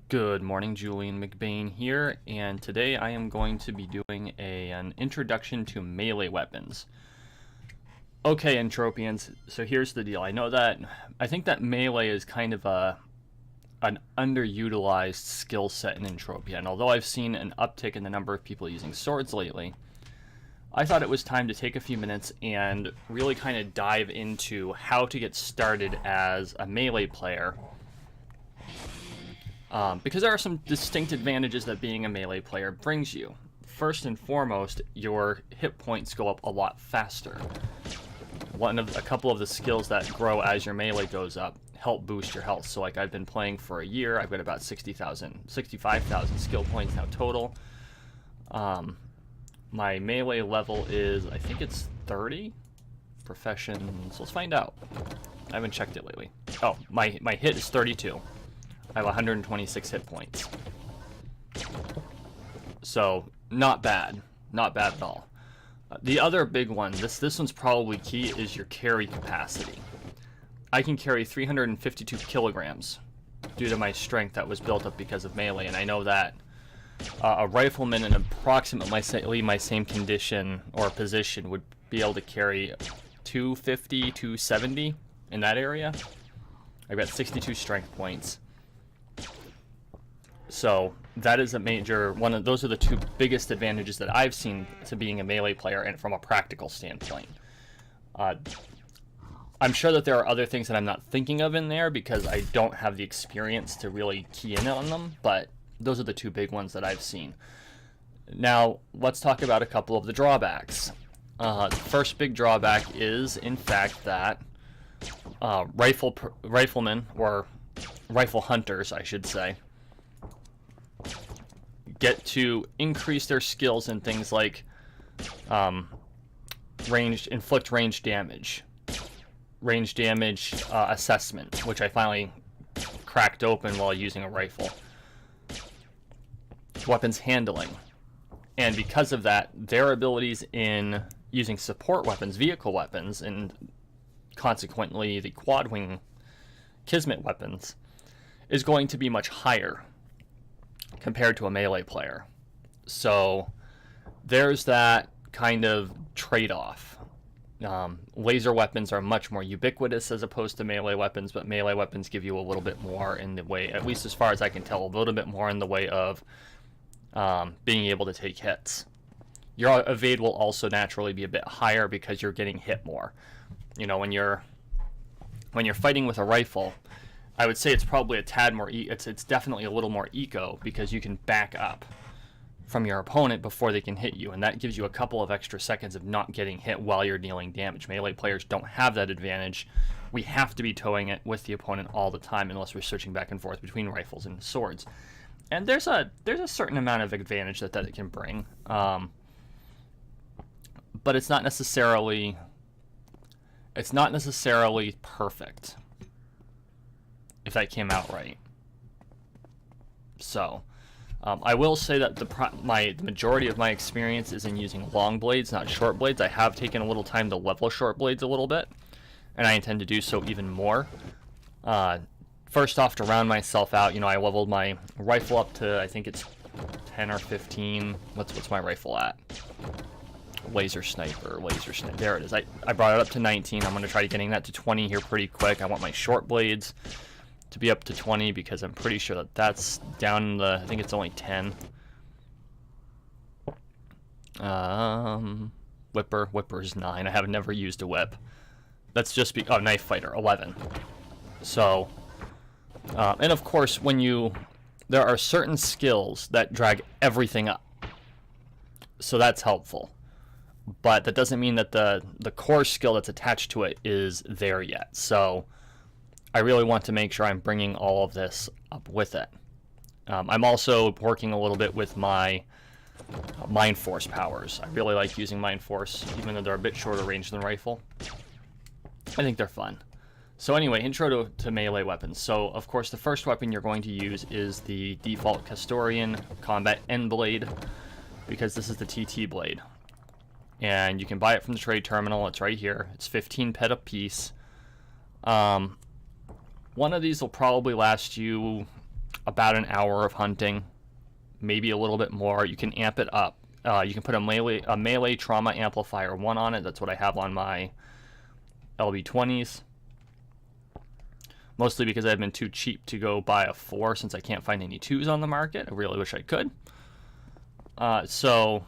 Good morning, Julian McBain here, and today I am going to be doing an introduction to melee weapons. Okay, Entropians, so here's the deal. I think that melee is kind of an underutilized skill set in Entropia, and although I've seen an uptick in the number of people using swords lately, I thought it was time to take a few minutes and really kind of dive into how to get started as a melee player. Because there are some distinct advantages that being a melee player brings you. First and foremost, your hit points go up a lot faster. A couple of the skills that grow as your melee goes up help boost your health. So like I've been playing for a year, I've got about 65,000 skill points now total. My melee level is, I think it's 30? Professions, let's find out. I haven't checked it lately. Oh, my hit is 32. I have 126 hit points. So, not bad. Not bad at all. The other big one, this one's probably key, is your carry capacity. I can carry 352 kilograms due to my strength that was built up because of melee, and I know that a rifleman in approximately my same condition or position would be able to carry 250, 270 in that area. I've got 62 strength points. So that is a major one. Those are the two biggest advantages that I've seen to being a melee player, and from a practical standpoint. I'm sure that there are other things that I'm not thinking of in there because I don't have the experience to really key in on them, but those are the two big ones that I've seen. Now, let's talk about a couple of the drawbacks. The first big drawback is, in fact, that riflemen, or rifle hunters, I should say, get to increase their skills in things like inflict range damage assessment, which I finally cracked open while using a rifle. Weapons handling, and because of that, their abilities in using support weapons, vehicle weapons, and consequently the quad wing kismet weapons is going to be much higher compared to a melee player. So there's that kind of trade-off. Laser weapons are much more ubiquitous as opposed to melee weapons, but melee weapons give you a little bit more in the way, at least as far as I can tell, a little bit more in the way of being able to take hits. Your evade will also naturally be a bit higher because you're getting hit more. You know, when you're fighting with a rifle, I would say it's probably a tad more, it's definitely a little more eco because you can back up from your opponent before they can hit you, and that gives you a couple of extra seconds of not getting hit while you're dealing damage. Melee players don't have that advantage. We have to be towing it with the opponent all the time unless we're switching back and forth between rifles and swords. And there's a certain amount of advantage that it can bring, but it's not necessarily perfect, if that came out right. So, I will say that the majority of my experience is in using long blades, not short blades. I have taken a little time to level short blades a little bit, and I intend to do so even more. First off, to round myself out, I leveled my rifle up to, I think it's 10 or 15. What's my rifle at? Laser sniper. There it is. I brought it up to 19. I'm going to try getting that to 20 here pretty quick. I want my short blades to be up to 20 because I'm pretty sure that that's down in the, I think it's only 10. Whipper's 9. I have never used a whip. That's just knife fighter, 11. So, and of course, there are certain skills that drag everything up. So that's helpful. But that doesn't mean that the core skill that's attached to it is there yet. So I really want to make sure I'm bringing all of this up with it. I'm also working a little bit with my Mind Force powers. I really like using Mind Force, even though they're a bit shorter range than rifle. I think they're fun. So anyway, intro to melee weapons. So of course the first weapon you're going to use is the default Castorian Combat End Blade, because this is the TT blade. And you can buy it from the trade terminal. It's right here. It's 15 pet a piece. One of these will probably last you about an hour of hunting, maybe a little bit more. You can amp it up. You can put a melee trauma amplifier 1 on it. That's what I have on my LB20s. Mostly because I've been too cheap to go buy a 4 since I can't find any 2s on the market. I really wish I could. So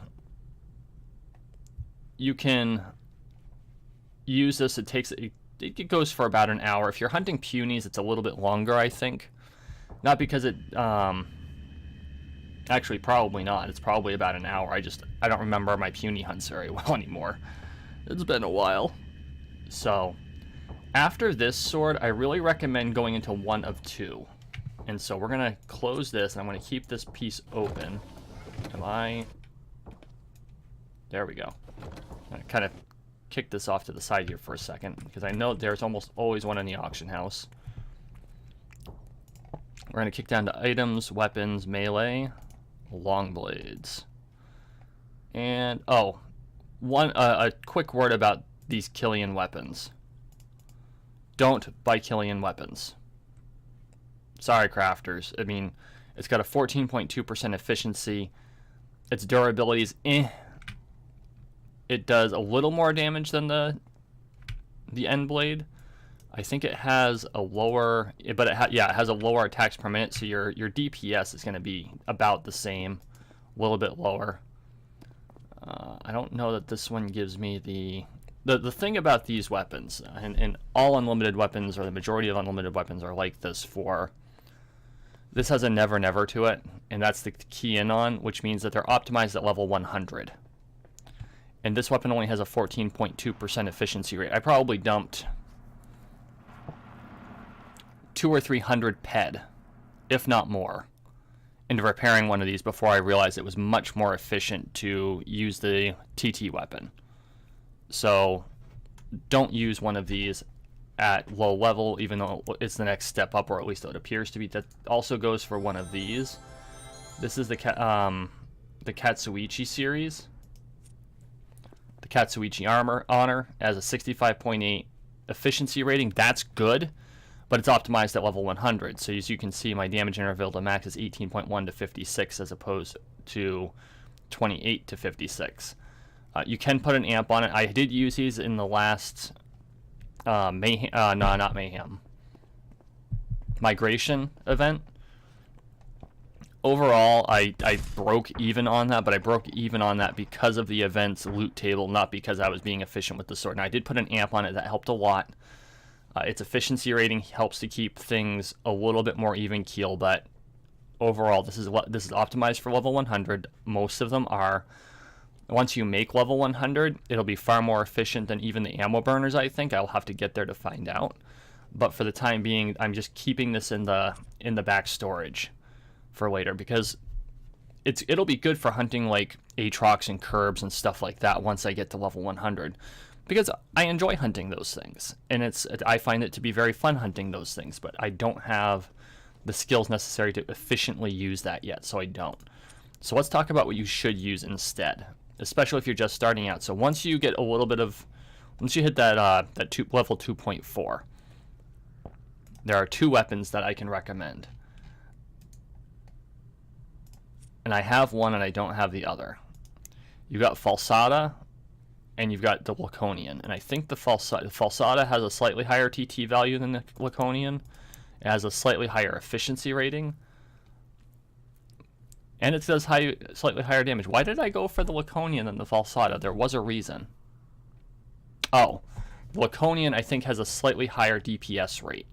you can use this. It goes for about an hour. If you're hunting punies, it's a little bit longer, I think. Not because it... actually, probably not. It's probably about an hour. I don't remember my puny hunts very well anymore. It's been a while. So... after this sword, I really recommend going into one of 2. And so we're going to close this, and I'm going to keep this piece open. There we go. I'm going to kind of kick this off to the side here for a second, because I know there's almost always one in the auction house. We're going to kick down to items, weapons, melee, Longblades. And, a quick word about these Killian weapons. Don't buy Killian weapons. Sorry, crafters. I mean, it's got a 14.2% efficiency. Its durability is It does a little more damage than the end blade. I think it has a lower, but it has a lower attacks per minute, so your DPS is going to be about the same, a little bit lower. I don't know that this one gives me the thing about these weapons, and all unlimited weapons, or the majority of unlimited weapons, are like this. This has a never never to it, and that's the key in on, which means that they're optimized at level 100. And this weapon only has a 14.2% efficiency rate. I probably dumped 200 or 300 ped, if not more, into repairing one of these before I realized it was much more efficient to use the TT weapon. So don't use one of these at low level, even though it's the next step up, or at least it appears to be. That also goes for one of these. This is the Katsuichi series. The Katsuichi Honor has a 65.8 efficiency rating. That's good, but it's optimized at level 100. So as you can see, my damage interval to max is 18.1 to 56 as opposed to 28 to 56. You can put an amp on it. I did use these in the last migration event. Overall, I broke even on that, but I broke even on that because of the event's loot table, not because I was being efficient with the sword. And I did put an amp on it that helped a lot. Its efficiency rating helps to keep things a little bit more even keel, but overall, this is optimized for level 100. Most of them are. Once you make level 100, it'll be far more efficient than even the ammo burners, I think. I'll have to get there to find out. But for the time being, I'm just keeping this in the back storage for later, because it'll be good for hunting like Aatrox and Curbs and stuff like that once I get to level 100. Because I enjoy hunting those things, and I find it to be very fun hunting those things, but I don't have the skills necessary to efficiently use that yet, so I don't. So let's talk about what you should use instead, especially if you're just starting out. So once you get once you hit that level 2.4, there are 2 weapons that I can recommend. And I have one and I don't have the other. You've got Falsata and you've got the Laconian. And I think the Falsata has a slightly higher TT value than the Laconian. It has a slightly higher efficiency rating. And it does slightly higher damage. Why did I go for the Laconian than the Falsata? There was a reason. Oh, the Laconian I think has a slightly higher DPS rate.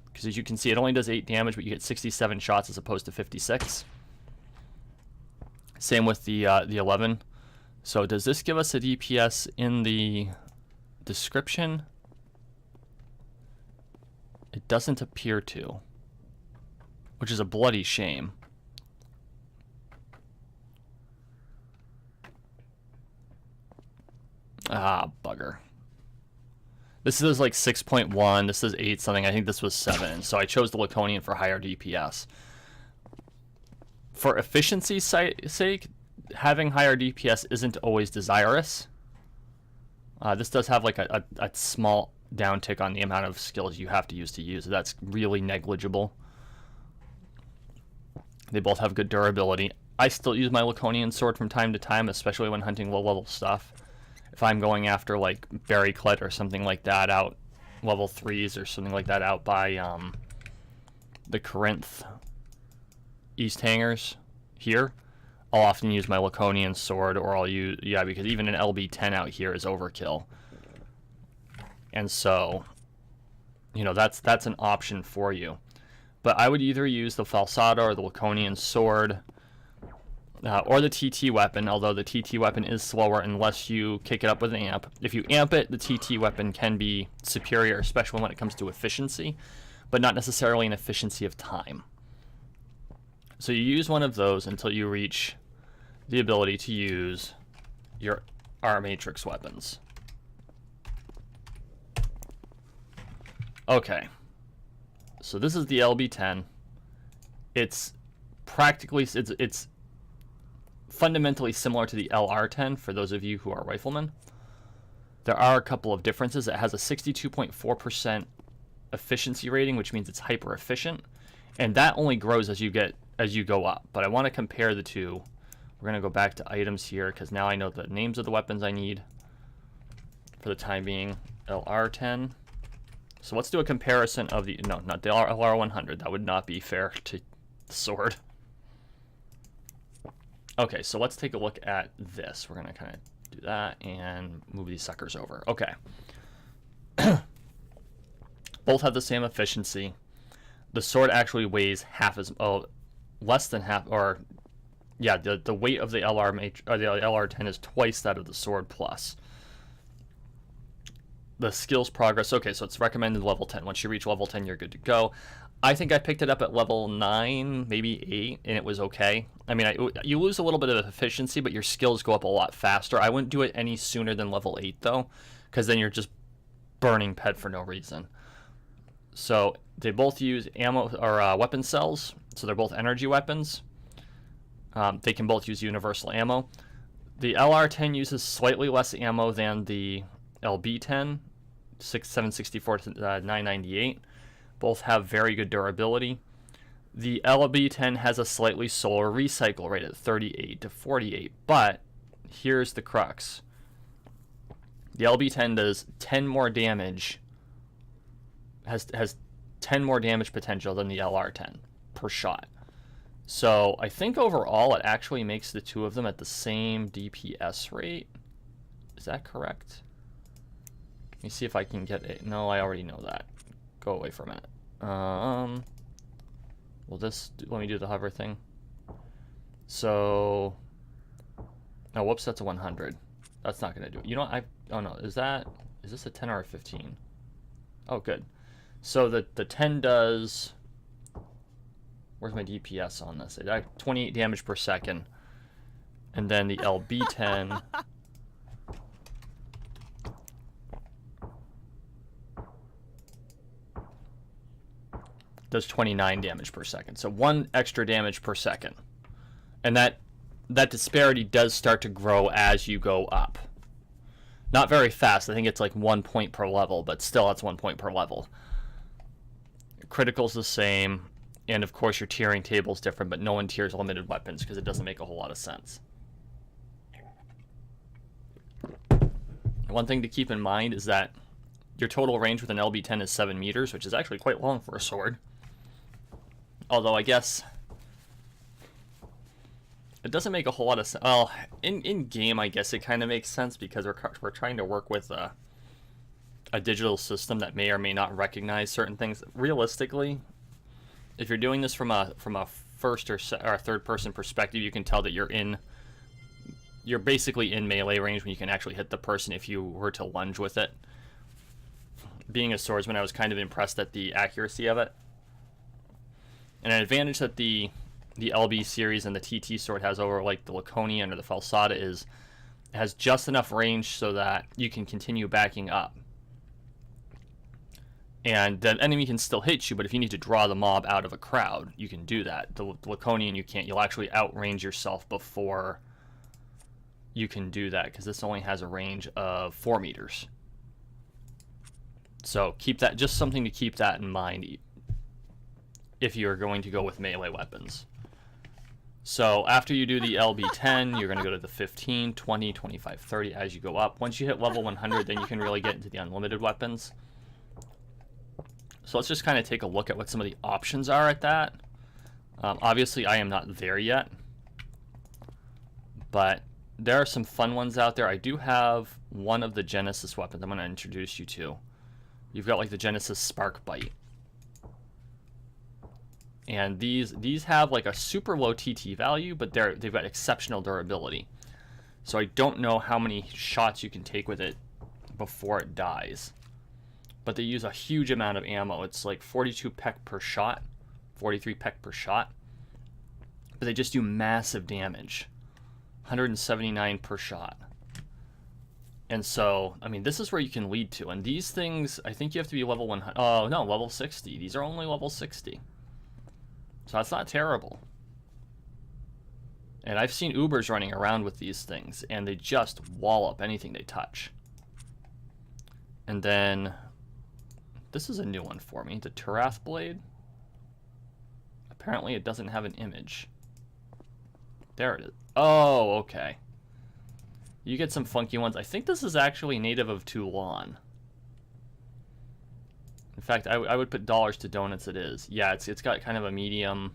Because as you can see, it only does 8 damage, but you get 67 shots as opposed to 56. Same with the 11. So does this give us a DPS in the description? It doesn't appear to, which is a bloody shame. Ah, bugger. This is like 6.1, this is 8 something, I think this was 7, so I chose the Laconian for higher DPS. For efficiency's sake, having higher DPS isn't always desirous. This does have like a small downtick on the amount of skills you have to use it. That's really negligible. They both have good durability. I still use my Laconian sword from time to time, especially when hunting low-level stuff. If I'm going after, like, Berryclet or something like that out, level 3s or something like that out by the Corinth East Hangers here, I'll often use my Laconian sword, or I'll use, yeah, because even an LB10 out here is overkill. And so, you know, that's an option for you. But I would either use the Falsata or the Laconian sword, or the TT weapon, although the TT weapon is slower unless you kick it up with an amp. If you amp it, the TT weapon can be superior, especially when it comes to efficiency, but not necessarily an efficiency of time. So you use one of those until you reach the ability to use your R-Matrix weapons. Okay. So this is the LB10. It's practically, it's fundamentally similar to the LR10 for those of you who are riflemen. There are a couple of differences. It has a 62.4% efficiency rating, which means it's hyper efficient, and that only grows as you go up. But I want to compare the two. We're going to go back to items here because now I know the names of the weapons I need for the time being. LR10. So let's do a comparison of the, no, not the LR100. That would not be fair to the sword. Okay, so let's take a look at this. We're going to kind of do that and move these suckers over. Okay. Both have the same efficiency. The sword actually weighs half as, less than half, or yeah, the weight of the LR10 is twice that of the sword plus. The skills progress, okay, so it's recommended level 10. Once you reach level 10, you're good to go. I think I picked it up at level 9, maybe 8, and it was okay. I mean, you lose a little bit of efficiency, but your skills go up a lot faster. I wouldn't do it any sooner than level 8, though, because then you're just burning pet for no reason. So they both use ammo or weapon cells, so they're both energy weapons. They can both use universal ammo. The LR10 uses slightly less ammo than the LB10, 764 to 998. Both have very good durability. The LB10 has a slightly slower recycle rate at 38 to 48, but here's the crux. The LB10 does 10 more damage, has 10 more damage potential than the LR10 per shot. So I think overall it actually makes the two of them at the same DPS rate. Is that correct? Let me see if I can get it. No, I already know that. Go away for a minute. Well, let me do the hover thing. So, oh, whoops, that's a 100. That's not gonna do it. You know, oh no, is this a 10 or a 15? Oh, good. So the 10 does, where's my DPS on this? 28 damage per second. And then the LB10 does 29 damage per second. So 1 extra damage per second. And that disparity does start to grow as you go up. Not very fast. I think it's like 1 point per level, but still that's 1 point per level. Critical's the same, and of course your tiering table's different, but no one tiers limited weapons because it doesn't make a whole lot of sense. One thing to keep in mind is that your total range with an LB10 is 7 meters, which is actually quite long for a sword. Although I guess it doesn't make a whole lot of sense. Well, in game, I guess it kind of makes sense because we're trying to work with a digital system that may or may not recognize certain things. Realistically, if you're doing this from a first or third person perspective, you can tell that you're basically in melee range when you can actually hit the person if you were to lunge with it. Being a swordsman, I was kind of impressed at the accuracy of it. And an advantage that the LB series and the TT sword has over like the Laconian or the Falsata is it has just enough range so that you can continue backing up. And the enemy can still hit you, but if you need to draw the mob out of a crowd, you can do that. The Laconian, you can't. You'll actually outrange yourself before you can do that, because this only has a range of 4 meters. So keep that, just something to keep that in mind if you're going to go with melee weapons. So after you do the LB10, you're going to go to the 15, 20, 25, 30 as you go up. Once you hit level 100, then you can really get into the unlimited weapons. So let's just kind of take a look at what some of the options are at that. Obviously, I am not there yet, but there are some fun ones out there. I do have one of the Genesis weapons I'm going to introduce you to. You've got like the Genesis Spark Bite. And these have like a super low TT value, but they've got exceptional durability. So I don't know how many shots you can take with it before it dies. But they use a huge amount of ammo. It's like 42 peck per shot, 43 peck per shot. But they just do massive damage. 179 per shot. And so, I mean, this is where you can lead to. And these things, I think you have to be level 100. Oh, no, level 60. These are only level 60. So that's not terrible. And I've seen Ubers running around with these things, and they just wall up anything they touch. And then, this is a new one for me, the Turath Blade. Apparently it doesn't have an image. There it is. Oh, okay. You get some funky ones. I think this is actually native of Toulon. In fact, I would put dollars to donuts it is. Yeah, it's got kind of a medium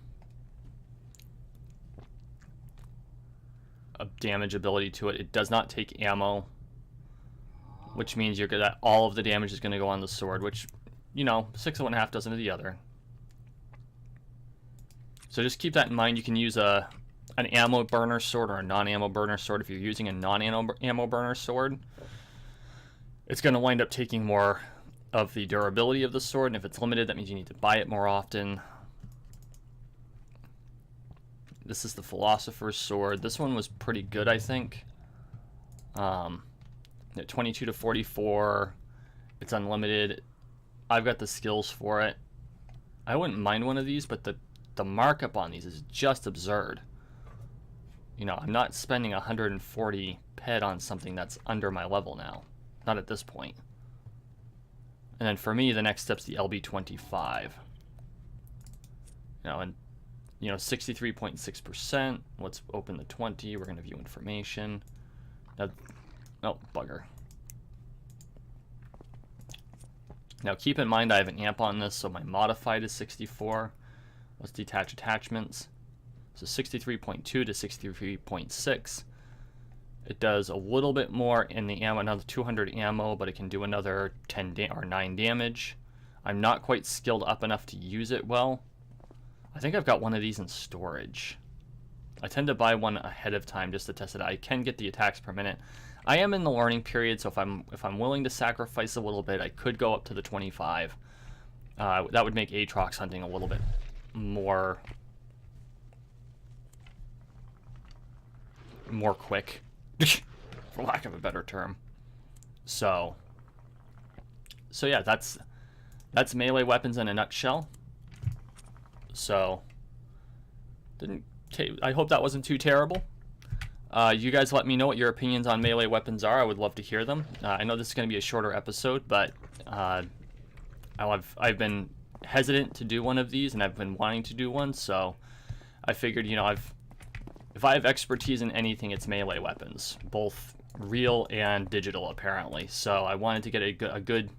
damage ability to it. It does not take ammo, which means you're good at all of the damage is going to go on the sword, which, you know, 6 of one, half dozen of the other. So just keep that in mind. You can use an ammo burner sword or a non-ammo burner sword. If you're using a non-ammo burner sword, it's going to wind up taking more of the durability of the sword, and if it's limited, that means you need to buy it more often. This is the Philosopher's Sword. This one was pretty good, I think. At 22 to 44, it's unlimited. I've got the skills for it. I wouldn't mind one of these, but the markup on these is just absurd. You know, I'm not spending 140 ped on something that's under my level now. Not at this point. And then for me, the next step's the LB25. You know, and 63.6%. Let's open the 20. We're going to view information. Now, oh, bugger. Now keep in mind I have an amp on this, so my modified is 64. Let's detach attachments. So 63.2 to 63.6. It does a little bit more in the ammo, another 200 ammo, but it can do another 10 or 9 damage. I'm not quite skilled up enough to use it well. I think I've got one of these in storage. I tend to buy one ahead of time just to test it out. I can get the attacks per minute. I am in the learning period, so if I'm willing to sacrifice a little bit, I could go up to the 25. That would make Aatrox hunting a little bit more quick. For lack of a better term. So yeah, that's melee weapons in a nutshell. So I hope that wasn't too terrible. You guys let me know what your opinions on melee weapons are. I would love to hear them. I know this is going to be a shorter episode, but I've been hesitant to do one of these, and I've been wanting to do one, so I figured, you know, if I have expertise in anything, it's melee weapons, both real and digital, apparently. So I wanted to get a good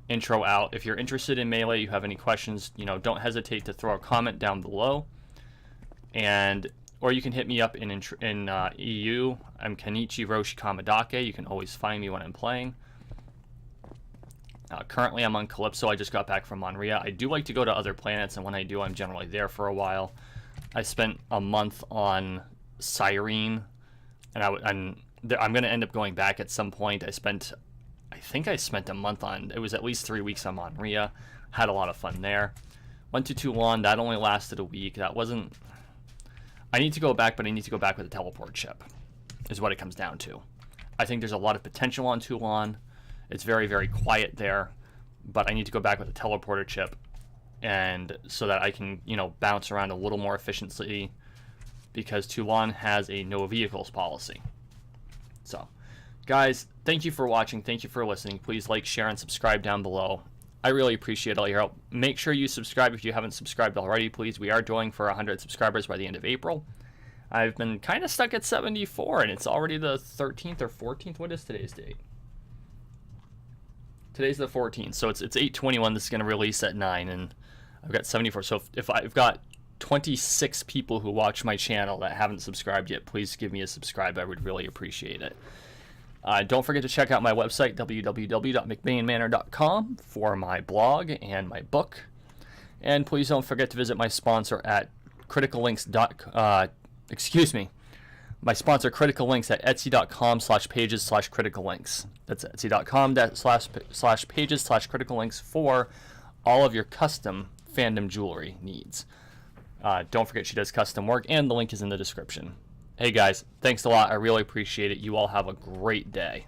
intro out. If you're interested in melee, you have any questions, you know, don't hesitate to throw a comment down below, or you can hit me up in EU. I'm Kenichi Roshi Kamadake. You can always find me when I'm playing. Currently, I'm on Calypso. I just got back from Monria. I do like to go to other planets, and when I do, I'm generally there for a while. I spent a month on Cyrene, and I'm going to end up going back at some point. I think I spent a month on, it was at least 3 weeks on Monria. Had a lot of fun there. Went to Toulon. That only lasted a week. That wasn't... I need to go back, but I need to go back with a teleport ship, is what it comes down to. I think there's a lot of potential on Toulon. It's very, very quiet there, but I need to go back with a teleporter chip, and so that I can, you know, bounce around a little more efficiently, because Toulon has a no vehicles policy. So, guys, thank you for watching. Thank you for listening. Please like, share, and subscribe down below. I really appreciate all your help. Make sure you subscribe if you haven't subscribed already, please. We are going for 100 subscribers by the end of April. I've been kind of stuck at 74, and it's already the 13th or 14th. What is today's date? Today's the 14th, so it's 8:21. This is going to release at 9, and I've got 74. So if I've got 26 people who watch my channel that haven't subscribed yet, please give me a subscribe. I would really appreciate it. Don't forget to check out my website, www.mcbainmanor.com, for my blog and my book. And please don't forget to visit my sponsor at my sponsor Critical Links at etsy.com/pages/criticallinks. That's etsy.com/pages/criticallinks for all of your custom fandom jewelry needs. Don't forget she does custom work, and the link is in the description. Hey guys, thanks a lot. I really appreciate it. You all have a great day.